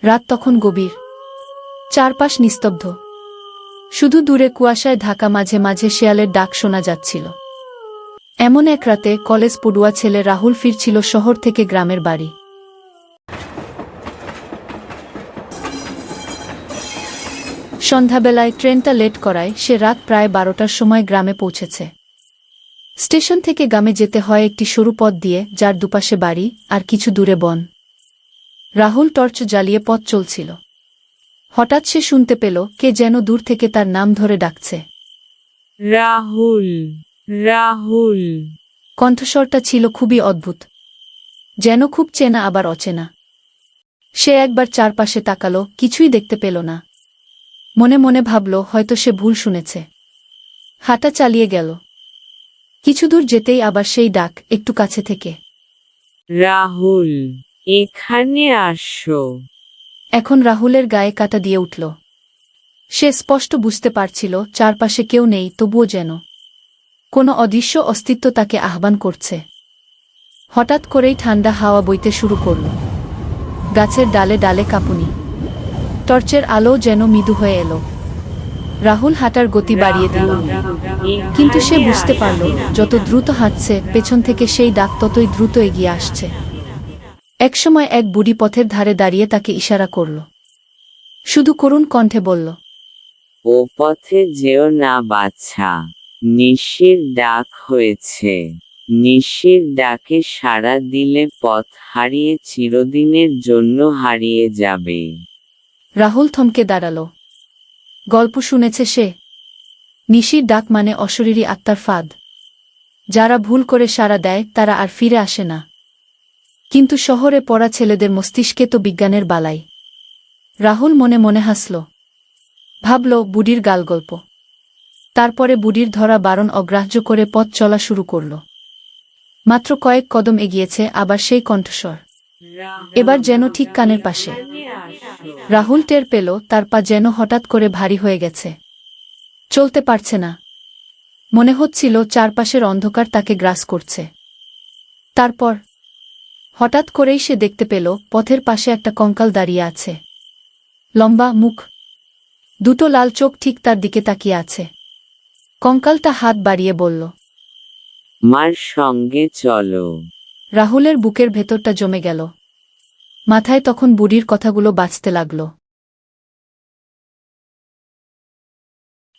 রাত তখন গভীর, চারপাশ নিস্তব্ধ, শুধু দূরে কুয়াশায় ঢাকা মাঝে মাঝে শেয়ালের ডাক শোনা যাচ্ছিল। এমন এক রাতে কলেজ পড়ুয়া ছেলে রাহুল ফিরছিল শহর থেকে গ্রামের বাড়ি। সন্ধ্যাবেলায় ট্রেনটা লেট করায় সে রাত প্রায় 12টার সময় গ্রামে পৌঁছেছে। স্টেশন থেকে গ্রামে যেতে হয় একটি সরু পথ দিয়ে, যার দুপাশে বাড়ি আর কিছু দূরে বন। রাহুল টর্চ জ্বালিয়ে পথ চলছিল। হঠাৎ সে শুনতে পেল কে যেন দূর থেকে তার নাম ধরে ডাকছে, রাহুল, রাহুল। কণ্ঠস্বরটা ছিল খুবই অদ্ভুত, যেন খুব চেনা আবার অচেনা। সে একবার চারপাশে তাকালো, কিছুই দেখতে পেল না। মনে মনে ভাবল হয়তো সে ভুল শুনেছে। হাঁটা চালিয়ে গেল। কিছু দূর যেতেই আবার সেই ডাক, একটু কাছে থেকে, রাহুল, এখানে আসো। এখন রাহুলের গায়ে কাঁটা দিয়ে উঠল। সে স্পষ্ট বুঝতে পারছিল চারপাশে কেউ নেই, তবুও যেন কোনো অদৃশ্য অস্তিত্ব তাকে আহ্বান করছে। হঠাৎ করেই ঠান্ডা হাওয়া বইতে শুরু করল। গাছের ডালে ডালে কাঁপুনি, টর্চের আলো যেন মৃদু হয়ে এলো। রাহুল হাঁটার গতি বাড়িয়ে দিল, কিন্তু সে বুঝতে পারল যত দ্রুত হাঁটছে পেছন থেকে সেই ডাক ততই দ্রুত এগিয়ে আসছে। একসময় এক বুড়ি পথের ধারে দাঁড়িয়ে তাকে ইশারা করল, শুধু করুণ কণ্ঠে বলল, ও পথে যেও না বাছা, নিশির ডাক হয়েছে। নিশির ডাকে সাড়া দিলে পথ হারিয়ে চিরদিনের জন্য হারিয়ে যাবে। রাহুল থমকে দাঁড়াল। গল্প শুনেছে সে। নিশির ডাক মানে অশরীরী আত্মার ফাঁদ। যারা ভুল করে সাড়া দেয় তারা আর ফিরে আসে না। কিন্তু শহরে পড়া ছেলেদের মস্তিষ্কে তো বিজ্ঞানের বালাই। রাহুল মনে মনে হাসল। ভাবল বুড়ির গালগল্প। তারপরে বুড়ির ধরা বারণ অগ্রাহ্য করে পথ চলা শুরু করল। মাত্র কয়েক কদম এগিয়েছে, আবার সেই কণ্ঠস্বর, এবার যেন ঠিক কানের পাশে। রাহুল টের পেল তার পা যেন হঠাৎ করে ভারী হয়ে গেছে। চলতে পারছে না। মনে হচ্ছিল চারপাশের অন্ধকার তাকে গ্রাস করছে। তারপর হঠাৎ করেই সে দেখতে পেল পথের পাশে একটা কঙ্কাল দাঁড়িয়ে আছে। লম্বা মুখ, দুটো লাল চোখ ঠিক তার দিকে তাকিয়ে আছে। কঙ্কালটা হাত বাড়িয়ে বলল, মার সঙ্গে চলো। রাহুলের বুকের ভেতরটা জমে গেল। মাথায় তখন বুড়ির কথাগুলো বাজতে লাগল।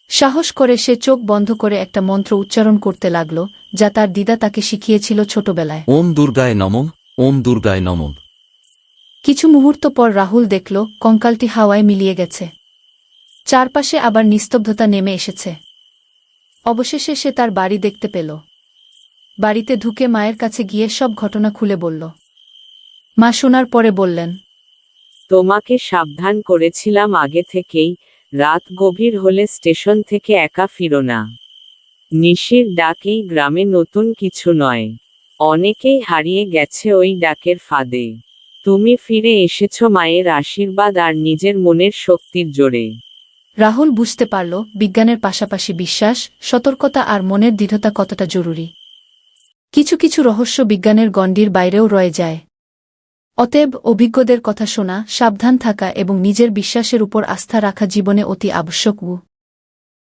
সাহস করে সে চোখ বন্ধ করে একটা মন্ত্র উচ্চারণ করতে লাগল, যা তার দিদা তাকে শিখিয়েছিল ছোটবেলায়। ওম দুর্গায় নমঃ, ওম দুর্গায় নমঃ। কিছু মুহূর্ত পর রাহুল দেখল কঙ্কালটি হাওয়ায় মিলিয়ে গেছে। চারপাশে আবার নিস্তব্ধতা নেমে এসেছে। অবশেষে সে তার বাড়ি দেখতে পেল। বাড়িতে ঢুকে মায়ের কাছে গিয়ে সব ঘটনা খুলে বলল। মা শোনার পরে বললেন, তোমাকে সাবধান করেছিলাম আগে থেকেই, রাত গভীর হলে স্টেশন থেকে একা ফিরো না। নিশির ডাক এই গ্রামে নতুন কিছু নয়। অনেকেই হারিয়ে গেছে ওই ডাকের ফাঁদে। তুমি ফিরে এসেছো মায়ের আশীর্বাদ আর নিজের মনের শক্তির জোরে। রাহুল বুঝতে পারল বিজ্ঞানের পাশাপাশি বিশ্বাস, সতর্কতা আর মনের দৃঢ়তা কতটা জরুরি। কিছু কিছু রহস্য বিজ্ঞানের গণ্ডির বাইরেও রয়ে যায়। অতএব অভিজ্ঞদের কথা শোনা, সাবধান থাকা এবং নিজের বিশ্বাসের উপর আস্থা রাখা জীবনে অতি আবশ্যক।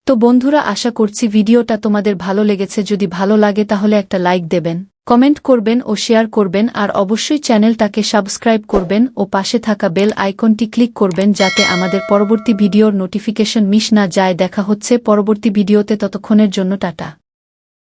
তো বন্ধুরা, আশা করছি ভিডিওটা তোমাদের ভালো লেগেছে। যদি ভালো লাগে তাহলে একটা লাইক দেবেন, কমেন্ট করবেন ও শেয়ার করবেন, আর অবশ্যই চ্যানেলটাকে সাবস্ক্রাইব করবেন ও পাশে থাকা বেল আইকনটি ক্লিক করবেন যাতে আমাদের পরবর্তী ভিডিওর নোটিফিকেশন মিস না যায়। দেখা হচ্ছে পরবর্তী ভিডিওতে, ততক্ষণের জন্য টাটা।